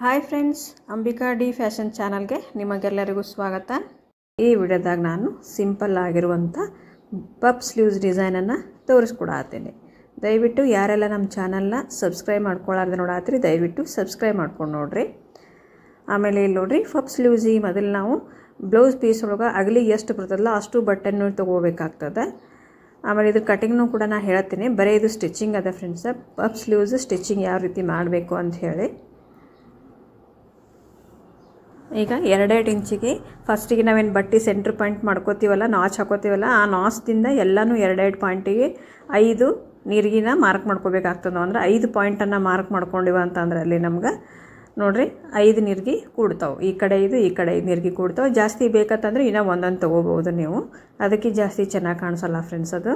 Hi friends, Ambika D fashion ಚಾನಲ್ಗೆ ನಿಮಗೆಲ್ಲರಿಗೂ ಸ್ವಾಗತ. ಈ ವಿಡಿಯೋದಾಗ ನಾನು ಸಿಂಪಲ್ ಆಗಿರುವಂಥ ಪಫ್ ಸ್ಲೀವ್ಸ್ ಡಿಸೈನನ್ನು ತೋರಿಸ್ಕೊಡತ್ತೀನಿ. ದಯವಿಟ್ಟು ಯಾರೆಲ್ಲ ನಮ್ಮ ಚಾನಲ್ನ ಸಬ್ಸ್ಕ್ರೈಬ್ ಮಾಡ್ಕೊಳ್ಳಾರ್ದೆ ನೋಡತ್ತೀರಿ ದಯವಿಟ್ಟು ಸಬ್ಸ್ಕ್ರೈಬ್ ಮಾಡ್ಕೊಂಡು ನೋಡಿರಿ. ಆಮೇಲೆ ಇಲ್ಲಿ ನೋಡಿರಿ, ಪಫ್ ಸ್ಲೀವ್ಸ್ ಈ ಮೊದಲು ನಾವು ಬ್ಲೌಸ್ ಪೀಸ್ ಒಳಗೆ ಅಗಲಿ ಎಷ್ಟು ಬರ್ತದಲ್ಲ ಅಷ್ಟು ಬಟ್ಟನ್ನು ತೊಗೋಬೇಕಾಗ್ತದೆ. ಆಮೇಲೆ ಇದು ಕಟಿಂಗ್ನೂ ಕೂಡ ನಾನು ಹೇಳ್ತೀನಿ. ಬರೀ ಇದು ಸ್ಟಿಚಿಂಗ್ ಅದ ಫ್ರೆಂಡ್ಸ್. ಪಫ್ ಸ್ಲೀವ್ಸ್ ಸ್ಟಿಚಿಂಗ್ ಯಾವ ರೀತಿ ಮಾಡಬೇಕು ಅಂತ ಹೇಳಿ ಈಗ 2 ಇಂಚಿಗೆ ಫಸ್ಟಿಗೆ ನಾವೇನು ಬಟ್ಟೆ ಸೆಂಟ್ರ್ ಪಾಯಿಂಟ್ ಮಾಡ್ಕೋತೀವಲ್ಲ, ನಾಚ್ ಹಾಕೋತೀವಲ್ಲ, ಆ ನಾಚ್ದಿಂದ ಎಲ್ಲನೂ 2 ಪಾಯಿಂಟಿಗೆ 5 ನೀರಿಗಿನ ಮಾರ್ಕ್ ಮಾಡ್ಕೋಬೇಕಾಗ್ತದೆ. ಅಂದರೆ 5 ಪಾಯಿಂಟನ್ನು ಮಾರ್ಕ್ ಮಾಡ್ಕೊಂಡಿವ ಅಂತಂದ್ರೆ ಅಲ್ಲಿ ನಮ್ಗೆ ನೋಡಿರಿ 5 ನೀರಿಗೆ ಕೂಡ್ತಾವೆ. ಈ ಕಡೆ 5 ನೀರಿಗೆ ಕೂಡ್ತಾವೆ. ಜಾಸ್ತಿ ಬೇಕಂತಂದ್ರೆ ಇನ್ನೂ ಒಂದೊಂದು ತೊಗೋಬೋದು ನೀವು, ಅದಕ್ಕೆ ಜಾಸ್ತಿ ಚೆನ್ನಾಗಿ ಕಾಣಿಸಲ್ಲ ಫ್ರೆಂಡ್ಸ್. ಅದು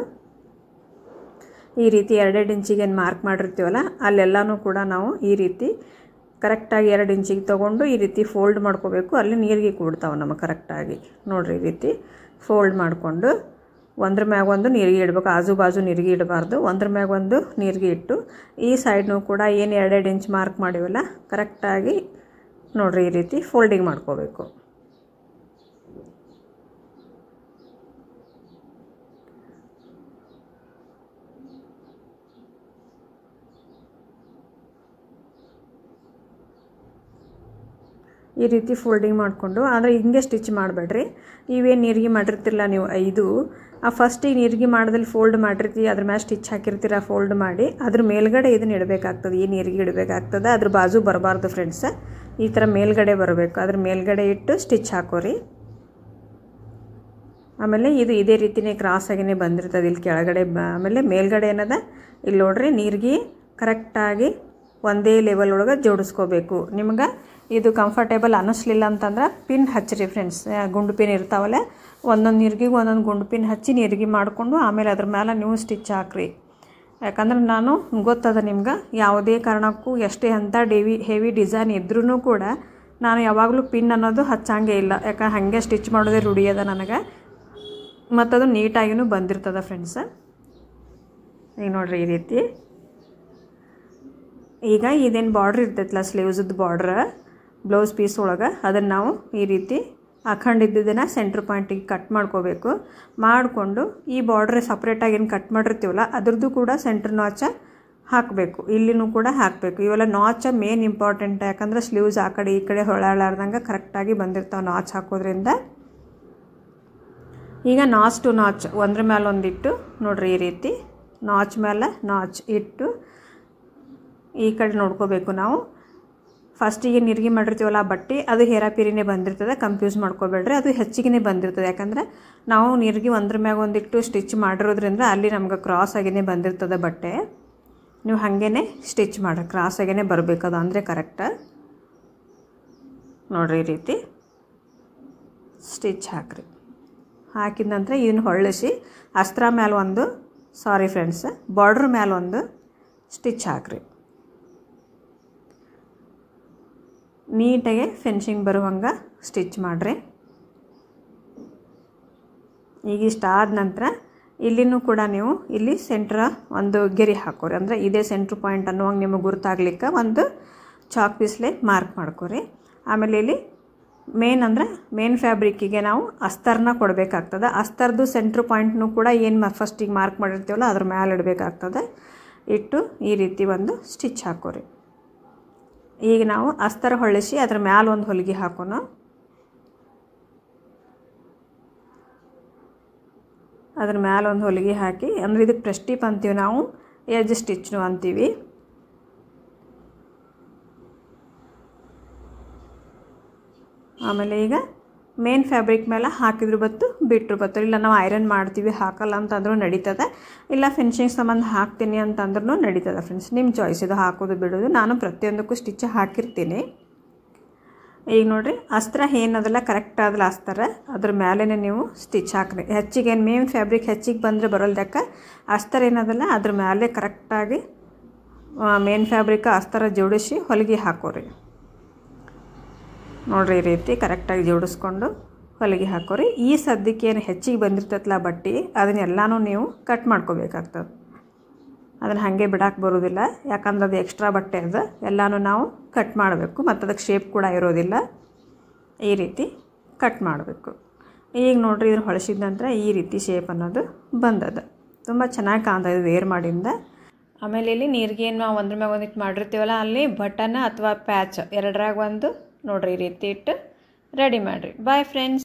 ಈ ರೀತಿ 2 ಇಂಚಿಗೆ ಏನು ಮಾರ್ಕ್ ಮಾಡಿರ್ತೀವಲ್ಲ ಅಲ್ಲೆಲ್ಲನೂ ಕೂಡ ನಾವು ಈ ರೀತಿ ಕರೆಕ್ಟಾಗಿ 2 ಇಂಚಿಗೆ ತೊಗೊಂಡು ಈ ರೀತಿ ಫೋಲ್ಡ್ ಮಾಡ್ಕೋಬೇಕು. ಅಲ್ಲಿ ನೀರಿಗೆ ಕೂಡ್ತಾವೆ ನಮಗೆ ಕರೆಕ್ಟಾಗಿ. ನೋಡಿರಿ, ಈ ರೀತಿ ಫೋಲ್ಡ್ ಮಾಡಿಕೊಂಡು ಒಂದ್ರ ಮ್ಯಾಗ ಒಂದು ನೀರಿಗೆ ಇಡಬೇಕು. ಆಜು ಬಾಜು ನೀರಿಗೆ ಇಡಬಾರ್ದು, ಒಂದ್ರ ಮ್ಯಾಗ ಒಂದು ನೀರಿಗೆ ಇಟ್ಟು ಈ ಸೈಡ್ನೂ ಕೂಡ ಏನು 2 ಇಂಚ್ ಮಾರ್ಕ್ ಮಾಡಿವಲ್ಲ ಕರೆಕ್ಟಾಗಿ ನೋಡಿರಿ ಈ ರೀತಿ ಫೋಲ್ಡಿಂಗ್ ಮಾಡ್ಕೋಬೇಕು. ಈ ರೀತಿ ಫೋಲ್ಡಿಂಗ್ ಮಾಡಿಕೊಂಡು, ಆದರೆ ಹಿಂಗೆ ಸ್ಟಿಚ್ ಮಾಡಬೇಡ್ರಿ. ಇವೇನು ನೀರಿಗೆ ಮಾಡಿರ್ತಿರಲ್ಲ ನೀವು 5, ಆ ಫಸ್ಟಿಗೆ ನೀರಿಗೆ ಮಾಡಿದಲ್ಲಿ ಫೋಲ್ಡ್ ಮಾಡಿರ್ತೀವಿ, ಅದ್ರ ಮೇಲೆ ಸ್ಟಿಚ್ ಹಾಕಿರ್ತೀರ ಫೋಲ್ಡ್ ಮಾಡಿ, ಅದ್ರ ಮೇಲ್ಗಡೆ ಇದನ್ನು ಇಡಬೇಕಾಗ್ತದೆ. ಈ ನೀರಿಗೆ ಇಡಬೇಕಾಗ್ತದೆ. ಅದ್ರ ಬಾಜು ಬರಬಾರ್ದು ಫ್ರೆಂಡ್ಸ್, ಈ ಥರ ಮೇಲ್ಗಡೆ ಬರಬೇಕು. ಅದ್ರ ಮೇಲ್ಗಡೆ ಇಟ್ಟು ಸ್ಟಿಚ್ ಹಾಕೋರಿ. ಆಮೇಲೆ ಇದು ಇದೇ ರೀತಿಯೇ ಕ್ರಾಸ್ ಆಗಿನೇ ಬಂದಿರ್ತದೆ ಇಲ್ಲಿ ಕೆಳಗಡೆ. ಆಮೇಲೆ ಮೇಲ್ಗಡೆ ಏನದ ಇಲ್ಲಿ ನೋಡ್ರಿ, ನೀರಿಗೆ ಕರೆಕ್ಟಾಗಿ ಒಂದೇ ಲೆವೆಲ್ ಒಳಗೆ ಜೋಡಿಸ್ಕೋಬೇಕು. ನಿಮ್ಗೆ ಇದು ಕಂಫರ್ಟೇಬಲ್ ಅನ್ನಿಸ್ಲಿಲ್ಲ ಅಂತಂದ್ರೆ ಪಿನ್ ಹಚ್ಚಿರಿ ಫ್ರೆಂಡ್ಸ್. ಗುಂಡು ಪಿನ್ ಇರ್ತಾವಲ್ಲ, ಒಂದೊಂದು ನೀರಿಗೆ ಒಂದೊಂದು ಗುಂಡು ಪಿನ್ ಹಚ್ಚಿ ನೀರಿಗೆ ಮಾಡಿಕೊಂಡು ಆಮೇಲೆ ಅದ್ರ ಮೇಲೆ ನೀವು ಸ್ಟಿಚ್ ಹಾಕ್ರಿ. ಯಾಕಂದ್ರೆ ನಾನು ಗೊತ್ತದ ನಿಮ್ಗೆ, ಯಾವುದೇ ಕಾರಣಕ್ಕೂ ಎಷ್ಟೇ ಅಂಥ ಹೆವಿ ಡಿಸೈನ್ ಇದ್ರೂ ಕೂಡ ನಾನು ಯಾವಾಗಲೂ ಪಿನ್ ಅನ್ನೋದು ಹಚ್ಚಂಗೆ ಇಲ್ಲ. ಯಾಕೆ ಹಾಗೆ ಸ್ಟಿಚ್ ಮಾಡೋದೇ ರೂಢಿ ಅದ ನನಗೆ, ಮತ್ತದು ನೀಟಾಗಿಯೂ ಬಂದಿರ್ತದೆ ಫ್ರೆಂಡ್ಸ್. ಈಗ ನೋಡಿರಿ ಈ ರೀತಿ. ಈಗ ಇದೇನು ಬಾರ್ಡ್ರ್ ಇರ್ತೈತಲ್ಲ, ಸ್ಲೀವ್ಸದ್ದು ಬಾರ್ಡ್ರ್ ಬ್ಲೌಸ್ ಪೀಸ್ ಒಳಗೆ, ಅದನ್ನು ನಾವು ಈ ರೀತಿ ಹಾಕೊಂಡಿದ್ದನ್ನು ಸೆಂಟ್ರ್ ಪಾಯಿಂಟಿಗೆ ಕಟ್ ಮಾಡ್ಕೋಬೇಕು. ಮಾಡಿಕೊಂಡು ಈ ಬಾರ್ಡ್ರ್ ಸಪ್ರೇಟಾಗಿ ಏನು ಕಟ್ ಮಾಡಿರ್ತೀವಲ್ಲ ಅದ್ರದ್ದು ಕೂಡ ಸೆಂಟ್ರ್ ನಾಚ ಹಾಕಬೇಕು. ಇಲ್ಲಿನೂ ಕೂಡ ಹಾಕಬೇಕು. ಇವೆಲ್ಲ ನಾಚ ಮೇನ್ ಇಂಪಾರ್ಟೆಂಟ್. ಯಾಕಂದರೆ ಸ್ಲೀವ್ಸ್ ಆ ಕಡೆ ಈ ಕಡೆ ಹೊಳಾಡ್ದಂಗೆ ಕರೆಕ್ಟಾಗಿ ಬಂದಿರ್ತಾವೆ ನಾಚ್ ಹಾಕೋದ್ರಿಂದ. ಈಗ ನಾಚ್ ಟು ನಾಚ್ ಒಂದ್ರ ಮೇಲೆ ಒಂದಿಟ್ಟು ನೋಡಿರಿ ಈ ರೀತಿ ನಾಚ್ ಮೇಲೆ ನಾಚ್ ಇಟ್ಟು ಈ ಕಡೆ ನೋಡ್ಕೋಬೇಕು ನಾವು. ಫಸ್ಟಿಗೆ ನೀರಿಗೆ ಮಾಡಿರ್ತೀವಲ್ಲ ಆ ಬಟ್ಟೆ, ಅದು ಹೇರಾಪಿರಿನೇ ಬಂದಿರ್ತದೆ, ಕನ್ಫ್ಯೂಸ್ ಮಾಡ್ಕೋಬೇಡ್ರಿ. ಅದು ಹೆಚ್ಚಿಗೆ ಬಂದಿರ್ತದೆ. ಯಾಕಂದರೆ ನಾವು ನೀರಿಗೆ ಒಂದ್ರ ಮ್ಯಾಗ ಒಂದಿಟ್ಟು ಸ್ಟಿಚ್ ಮಾಡಿರೋದ್ರಿಂದ ಅಲ್ಲಿ ನಮ್ಗೆ ಕ್ರಾಸ್ ಆಗಿನೇ ಬಂದಿರ್ತದೆ ಬಟ್ಟೆ. ನೀವು ಹಾಗೇ ಸ್ಟಿಚ್ ಮಾಡ್ರಿ, ಕ್ರಾಸ್ ಆಗೇ ಬರಬೇಕದು, ಅಂದರೆ ಕರೆಕ್ಟ್. ನೋಡಿರಿ ಈ ರೀತಿ ಸ್ಟಿಚ್ ಹಾಕ್ರಿ. ಹಾಕಿದ ನಂತರ ಇದನ್ನು ಹೊಳ್ಳಿಸಿ ಅಸ್ತ್ರ ಮೇಲೆ ಒಂದು ಬಾರ್ಡ್ರ್ ಮೇಲೆ ಒಂದು ಸ್ಟಿಚ್ ಹಾಕ್ರಿ. ನೀಟಾಗಿ ಫಿನಿಶಿಂಗ್ ಬರುವಂಗೆ ಸ್ಟಿಚ್ ಮಾಡಿರಿ. ಈಗ ಇಷ್ಟ ಆದ ನಂತರ ಇಲ್ಲಿನೂ ಕೂಡ ನೀವು ಇಲ್ಲಿ ಸೆಂಟ್ರ ಒಂದು ಗೆರೆ ಹಾಕೋರಿ. ಅಂದರೆ ಇದೇ ಸೆಂಟ್ರ್ ಪಾಯಿಂಟ್ ಅನ್ನುವಂಗೆ ನಿಮಗೆ ಗುರ್ತಾಗ್ಲಿಕ್ಕೆ ಒಂದು ಚಾಕ್ ಪೀಸ್ಲೆ ಮಾರ್ಕ್ ಮಾಡ್ಕೊರಿ. ಆಮೇಲೆ ಇಲ್ಲಿ ಮೇನ್ ಫ್ಯಾಬ್ರಿಕ್ಕಿಗೆ ನಾವು ಅಸ್ತರ್ನ ಕೊಡಬೇಕಾಗ್ತದೆ. ಅಸ್ತರ್ದು ಸೆಂಟ್ರ್ ಪಾಯಿಂಟ್ನೂ ಕೂಡ ಏನು ಫಸ್ಟಿಗೆ ಮಾರ್ಕ್ ಮಾಡಿರ್ತೀವಲ್ಲ ಅದ್ರ ಮೇಲೆ ಇಡಬೇಕಾಗ್ತದೆ. ಇಟ್ಟು ಈ ರೀತಿ ಒಂದು ಸ್ಟಿಚ್ ಹಾಕೋರಿ. ಈಗ ನಾವು ಅಸ್ತರ ಹೊಳ್ಳಿಸಿ ಅದ್ರ ಮ್ಯಾಲೆ ಒಂದು ಹೊಲಿಗೆ ಹಾಕೋಣ. ಅದ್ರ ಮ್ಯಾಲೆ ಒಂದು ಹೊಲಿಗೆ ಹಾಕಿ, ಅಂದರೆ ಇದಕ್ಕೆ ಪ್ರೆಸ್ಟಿಪ್ ಅಂತೀವಿ ನಾವು, ಎಜ್ ಸ್ಟಿಚ್ನು ಅಂತೀವಿ. ಆಮೇಲೆ ಈಗ ಮೇನ್ ಫ್ಯಾಬ್ರಿಕ್ ಮೇಲೆ ಹಾಕಿದ್ರು ಬತ್ತು ಬಿಟ್ಟರು ಬತ್ತು. ಇಲ್ಲ ನಾವು ಐರನ್ ಮಾಡ್ತೀವಿ ಹಾಕಲ್ಲ ಅಂತಂದ್ರೂ ನಡೀತದೆ, ಇಲ್ಲ ಫಿನಿಶಿಂಗ್ ಸಂಬಂಧ ಹಾಕ್ತೀನಿ ಅಂತಂದ್ರೂ ನಡೀತದೆ ಫ್ರೆಂಡ್ಸ್. ನಿಮ್ಮ ಚಾಯ್ಸ್ ಇದು, ಹಾಕೋದು ಬಿಡೋದು. ನಾನು ಪ್ರತಿಯೊಂದಕ್ಕೂ ಸ್ಟಿಚ್ ಹಾಕಿರ್ತೀನಿ. ಈಗ ನೋಡಿರಿ, ಅಸ್ತ್ರ ಏನದಲ್ಲ ಕರೆಕ್ಟ್ ಆದಲ್ಲ ಅಸ್ತರ, ಅದ್ರ ಮೇಲೇ ನೀವು ಸ್ಟಿಚ್ ಹಾಕ್ರಿ. ಹೆಚ್ಚಿಗೆ ಏನು ಮೇನ್ ಫ್ಯಾಬ್ರಿಕ್ ಹೆಚ್ಚಿಗೆ ಬಂದರೆ ಬರೋಲ್ದಕ್ಕೆ ಅಸ್ತರ ಏನದಲ್ಲ ಅದ್ರ ಮೇಲೆ ಕರೆಕ್ಟಾಗಿ ಮೇನ್ ಫ್ಯಾಬ್ರಿಕ್ ಅಸ್ತರ ಜೋಡಿಸಿ ಹೊಲಿಗೆ ಹಾಕೋರಿ. ನೋಡಿರಿ ಈ ರೀತಿ ಕರೆಕ್ಟಾಗಿ ಜೋಡಿಸ್ಕೊಂಡು ಹೊಲಿಗೆ ಹಾಕೋರಿ. ಈ ಸದ್ಯಕ್ಕೆ ಏನು ಹೆಚ್ಚಿಗೆ ಬಂದಿರ್ತೈತಲ್ಲ ಬಟ್ಟೆ, ಅದನ್ನೆಲ್ಲನೂ ನೀವು ಕಟ್ ಮಾಡ್ಕೋಬೇಕಾಗ್ತದೆ. ಅದನ್ನು ಹಾಗೆ ಬಿಡಕ್ಕೆ ಬರೋದಿಲ್ಲ, ಯಾಕಂದ್ರೆ ಅದು ಎಕ್ಸ್ಟ್ರಾ ಬಟ್ಟೆ ಅದು ಎಲ್ಲನೂ ನಾವು ಕಟ್ ಮಾಡಬೇಕು ಮತ್ತು ಅದಕ್ಕೆ ಶೇಪ್ ಕೂಡ ಇರೋದಿಲ್ಲ. ಈ ರೀತಿ ಕಟ್ ಮಾಡಬೇಕು. ಈಗ ನೋಡಿರಿ ಇದನ್ನು ಹೊಳಿಸಿದ ನಂತರ ಈ ರೀತಿ ಶೇಪ್ ಅನ್ನೋದು ಬಂದದ. ತುಂಬ ಚೆನ್ನಾಗಿ ಕಾಣ್ತದೆ ವೇರ್ ಮಾಡಿಂದ. ಆಮೇಲೆ ಇಲ್ಲಿ ನೀರಿಗೆ ಏನು ನಾವು ಒಂದ್ರ ಮ್ಯಾಗ ಒಂದಿಟ್ಟು ಮಾಡಿರ್ತೀವಲ್ಲ, ಅಲ್ಲಿ ಬಟನ್ ಅಥವಾ ಪ್ಯಾಚ್ ಎರಡರಾಗ ಒಂದು ನೋಡಿರಿ ಈ ರೀತಿ ಇಟ್ಟು ರೆಡಿ ಮಾಡಿರಿ. Bye friends.